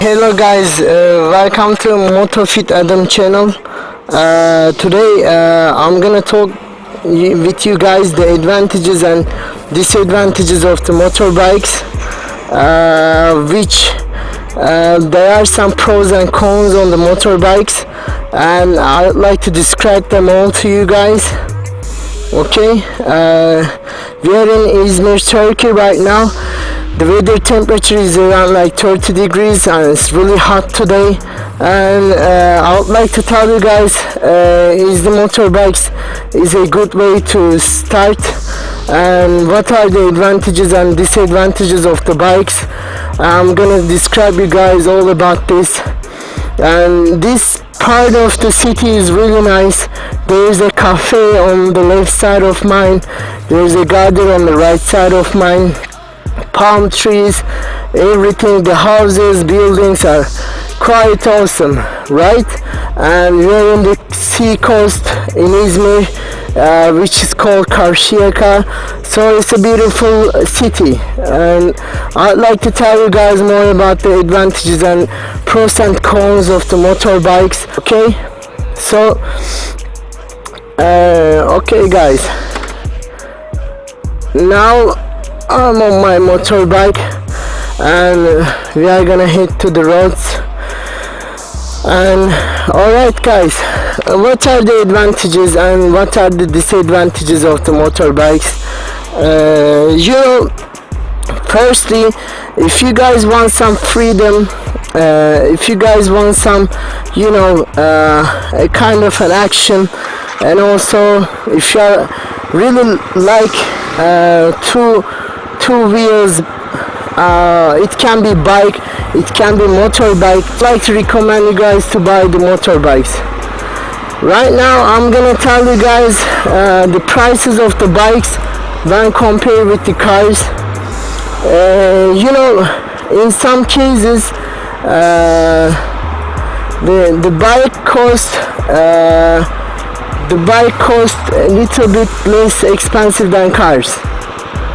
Hello guys, welcome to MOTOFIT Adam channel. Today I'm gonna talk with you guys the advantages and disadvantages of the motorbikes, which there are some pros and cons on the motorbikes, and I'd like to describe them all to you guys. Okay, we are in Izmir, Turkey right now. The weather temperature is around like 30 degrees and it's really hot today, and I would like to tell you guys is the motorbikes is a good way to start, and what are the advantages and disadvantages of the bikes. I'm gonna describe you guys all about this. And this part of the city is really nice. There's a cafe on the left side of mine, there's a garden on the right side of mine, palm trees, everything, the houses, buildings are quite awesome, right? And we're in the sea coast in Izmir, which is called Karşıyaka, so it's a beautiful city. And I'd like to tell you guys more about the advantages and pros and cons of the motorbikes. Okay, so okay guys, now I'm on my motorbike and we are gonna head to the roads. And alright guys, what are the advantages and what are the disadvantages of the motorbikes? Firstly, if you guys want some freedom, if you guys want some, a kind of an action, and also if you really like two wheels, it can be bike, it can be motorbike. I'd like to recommend you guys to buy the motorbikes. Right now I'm gonna tell you guys the prices of the bikes when compared with the cars. In some cases the bike cost a little bit less expensive than cars,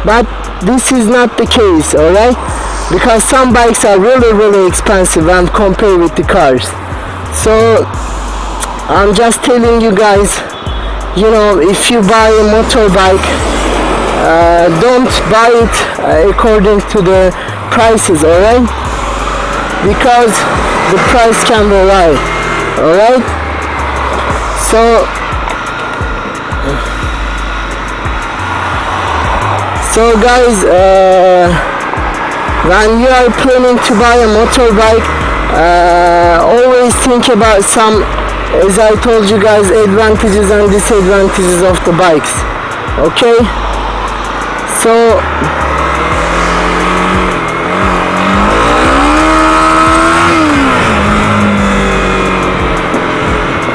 but this is not the case, alright? Because some bikes are really expensive when compared with the cars. So I'm just telling you guys, if you buy a motorbike, don't buy it according to the prices, alright? Because the price can vary, alright? So guys, when you are planning to buy a motorbike, always think about some, as I told you guys, advantages and disadvantages of the bikes. Okay? So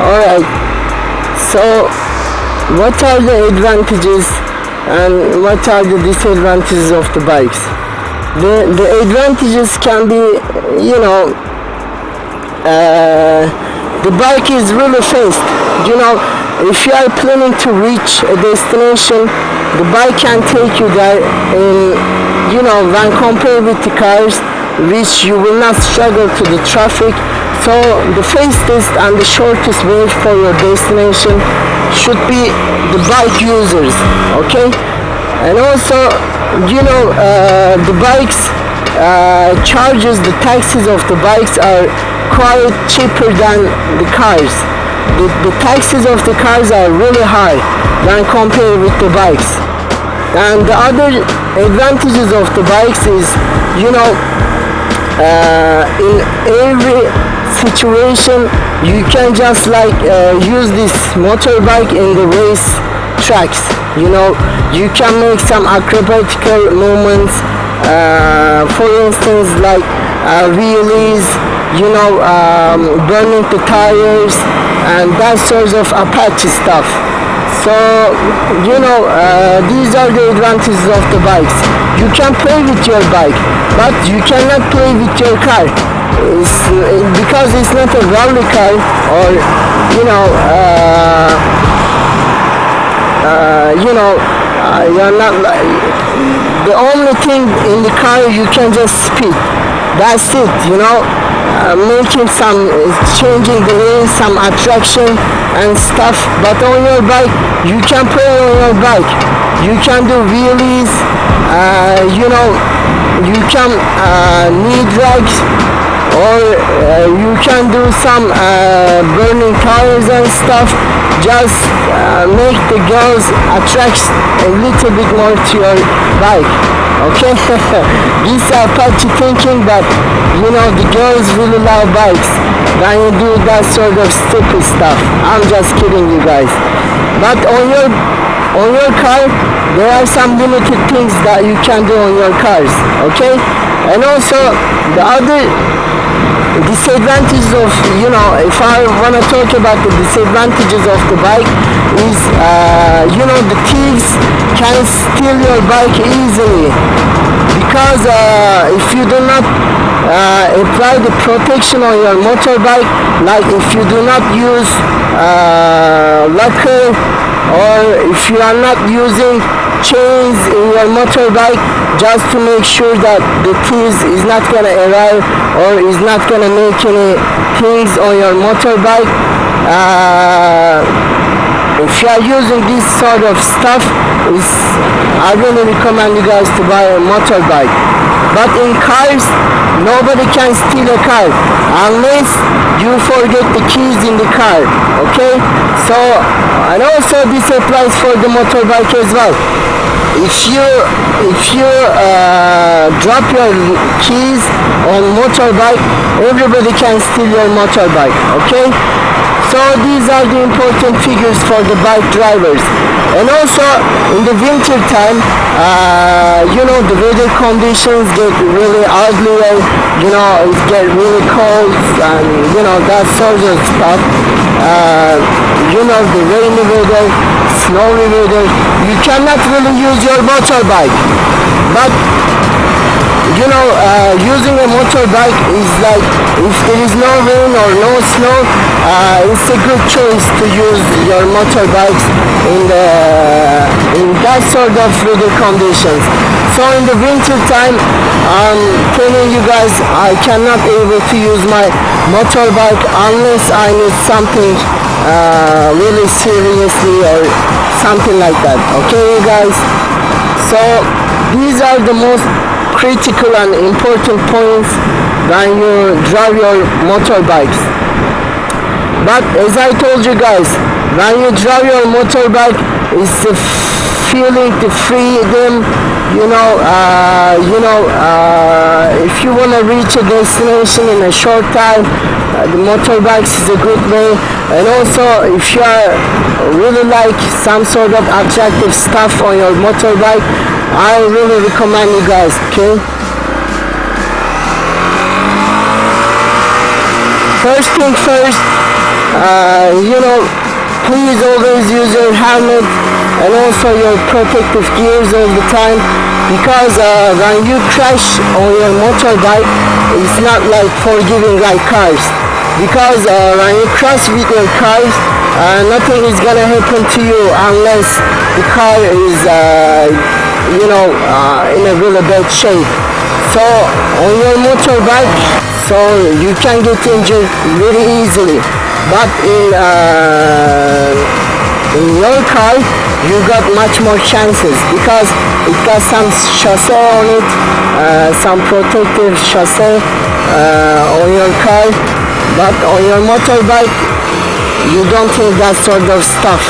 alright, so what are the advantages and what are the disadvantages of the bikes? The advantages can be, the bike is really fast. If you are planning to reach a destination, the bike can take you there in, when compared with the cars, which you will not struggle to the traffic. So the fastest and the shortest way for your destination should be the bike users, okay? And also, the bikes charges, the taxes of the bikes are quite cheaper than the cars. The taxes of the cars are really high when compared with the bikes. And the other advantages of the bikes is, in every situation you can just use this motorbike in the race tracks. You can make some acrobatical movements, for instance like wheelies, burning the tires and that sort of Apache stuff. So these are the advantages of the bikes. You can play with your bike, but you cannot play with your car. Because it's not a rally car, or you're not the only thing in the car you can just speed. That's it. making some changing the lane, some attraction and stuff. But on your bike, you can play on your bike. You can do wheelies, you know, you can knee drags, or you can do some burning tires and stuff. Just make the girls attract a little bit more to your bike. Okay, this is Apache thinking, but you know the girls really love bikes when you do that sort of stupid stuff. I'm just kidding you guys. But on your car, there are some limited things that you can do on your cars. Okay, and also the other disadvantages of, you know, if I want to talk about the disadvantages of the bike is, you know, the thieves can steal your bike easily, because if you do not apply the protection on your motorbike, like if you do not use lacquer, or if you are not using chains in your motorbike, just to make sure that the thieves is not gonna arrive or is not gonna make any things on your motorbike. If you are using this sort of stuff, I really recommend you guys to buy a motorbike. But in cars, nobody can steal a car unless you forget the keys in the car. Okay, so, and also this applies for the motorbike as well. If you drop your keys on motorbike, everybody can steal your motorbike. Okay, so these are the important figures for the bike drivers. And also in the winter time, you know, the weather conditions get really uglier, you know, it get really cold and, you know, that sort of stuff. You know, the rainy weather, snowy weather, you cannot really use your motorbike. But you know, using a motorbike is like, if there is no rain or no snow, it's a good choice to use your motorbikes in that sort of weather conditions. So in the winter time, I'm telling you guys, I cannot able to use my motorbike unless I need something really seriously or something like that. Okay, you guys? So these are the most critical and important points when you drive your motorbikes. But as I told you guys, when you drive your motorbike, it's the feeling, the freedom, if you want to reach a destination in a short time, the motorbikes is a good way. And also, if you are really like some sort of attractive stuff on your motorbike, I really recommend you guys. Okay, first thing first, please always use your helmet and also your protective gears all the time, because when you crash on your motorbike, it's not like forgiving like cars, because when you crash with your cars, nothing is gonna happen to you unless the car is in a really bad shape. So on your motorbike, so you can get injured very easily. But in your car, you got much more chances, because it got some chassis on it, some protective chassis on your car. But on your motorbike, you don't need that sort of stuff.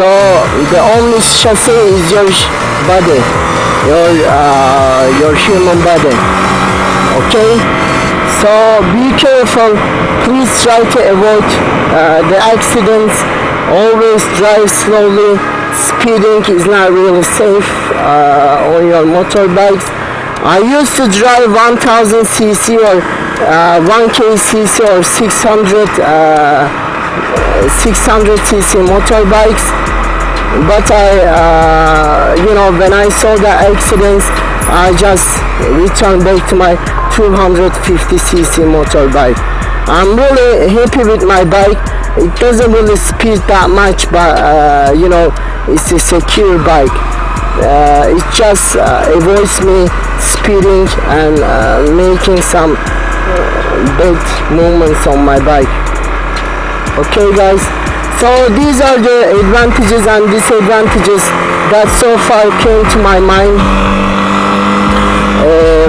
So the only chassis is your body, your human body. Okay, so be careful. Please try to avoid the accidents. Always drive slowly. Speeding is not really safe on your motorbikes. I used to drive 1000 cc or 1k cc or 600 cc motorbikes, but when I saw the accidents, I just returned back to my 250 cc motorbike. I'm really happy with my bike. It doesn't really speed that much, but it's a secure bike. It just avoids me speeding and making some bad movements on my bike. Okay guys, so these are the advantages and disadvantages that so far came to my mind.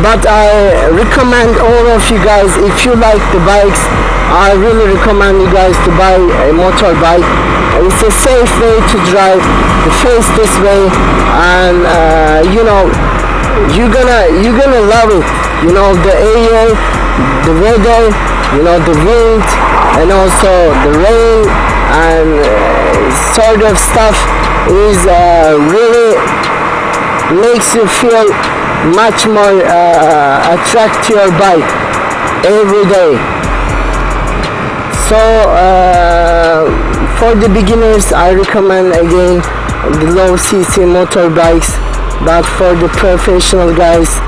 But I recommend all of you guys, if you like the bikes, I really recommend you guys to buy a motorbike. It's a safe way to drive, the fastest way, and you're gonna love it. The air, the weather, the wind, and also the rain and sort of stuff is really makes you feel much more attract your bike every day. So for the beginners, I recommend again the low cc motorbikes, but for the professional guys,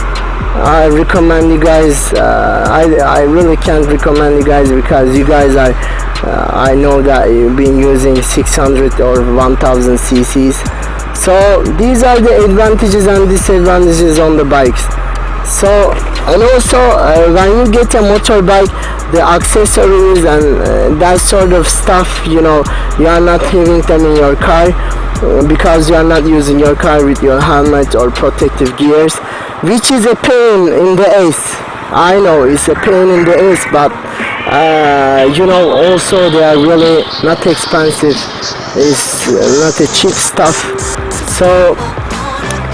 I recommend you guys. I really can't recommend you guys because you guys are. I know that you've been using 600 or 1000 cc's. So these are the advantages and disadvantages on the bikes. So, and also when you get a motorbike, the accessories and that sort of stuff, you are not having them in your car because you are not using your car with your helmet or protective gears, which is a pain in the ass. I know it's a pain in the ass, but also they are really not expensive. It's not a cheap stuff. So,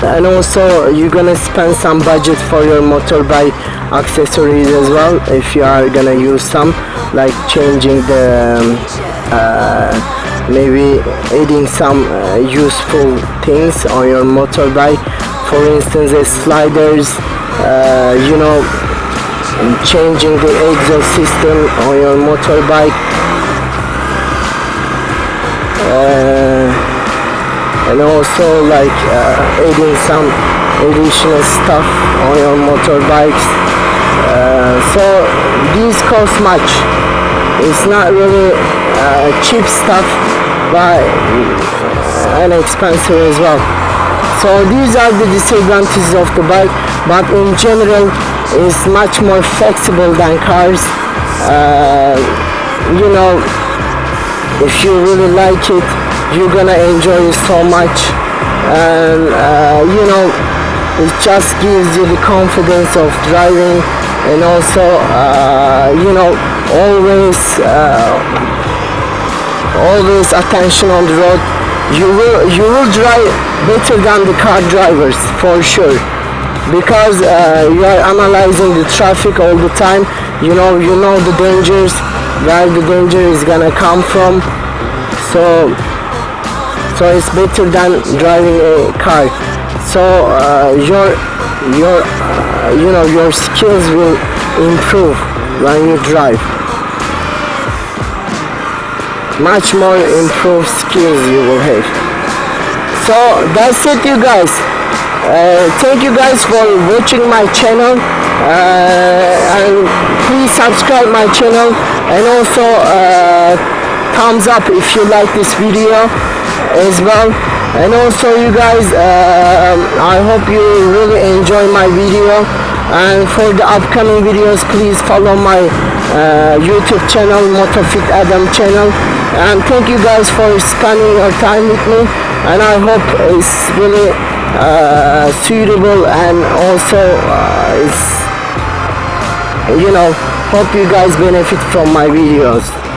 and also you're gonna spend some budget for your motorbike accessories as well if you are gonna use some, like changing the maybe adding some useful things on your motorbike, for instance sliders, changing the exhaust system on your motorbike, and also like adding some additional stuff on your motorbikes. So these cost much. It's not really cheap stuff, but inexpensive as well. So these are the disadvantages of the bike, but in general it's much more flexible than cars. If you really like it, you're gonna enjoy it so much, and it just gives you the confidence of driving, and also always attention on the road. You will drive better than the car drivers for sure, because you are analyzing the traffic all the time. You know the dangers, where the danger is gonna come from. So it's better than driving a car. So your skills will improve when you drive. Much more improved skills you will have. So that's it, you guys. Thank you guys for watching my channel, and please subscribe my channel, and also thumbs up if you like this video as well. And also you guys, I hope you really enjoy my video, and for the upcoming videos please follow my YouTube channel, MOTOFIT Adam channel. And thank you guys for spending your time with me, and I hope it's really suitable, and also hope you guys benefit from my videos.